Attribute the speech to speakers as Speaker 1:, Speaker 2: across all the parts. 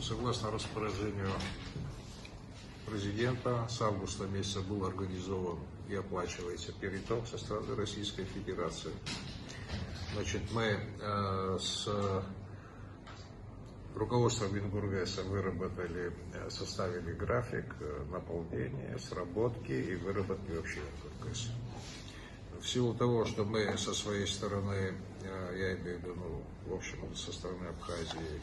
Speaker 1: Согласно распоряжению президента, с августа месяца был организован и оплачивается переток со стороны Российской Федерации. Значит, мы с руководством Ингурвеса составили график наполнения, сработки и выработки вообще Ингурвеса. В силу того, что мы со своей стороны, я имею в виду, в общем, со стороны Абхазии,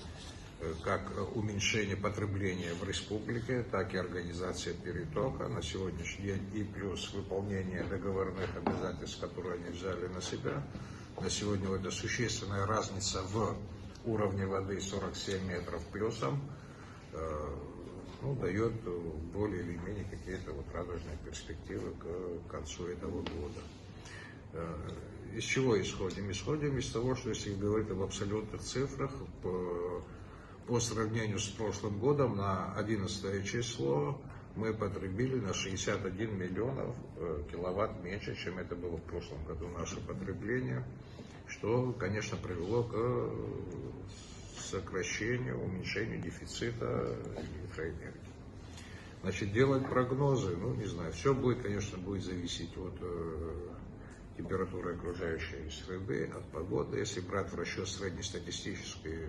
Speaker 1: как уменьшение потребления в республике, так и организация перетока на сегодняшний день и плюс выполнение договорных обязательств, которые они взяли на себя. На сегодня это существенная разница в уровне воды 47 метров плюсом, дает более или менее какие-то радужные перспективы к концу этого года. Из чего исходим? Исходим из того, что если говорить об абсолютных цифрах, по сравнению с прошлым годом на 11 число мы потребили на 61 миллионов киловатт меньше, чем это было в прошлом году наше потребление, что, конечно, привело к сокращению, уменьшению дефицита электроэнергии. Значит, делать прогнозы, не знаю, все будет, конечно, будет зависеть от температуры окружающей среды, от погоды. Если брать в расчет среднестатистический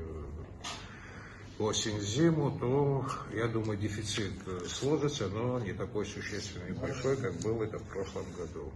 Speaker 1: осень-зиму, то, я думаю, дефицит сложится, но не такой существенный и большой, как был это в прошлом году.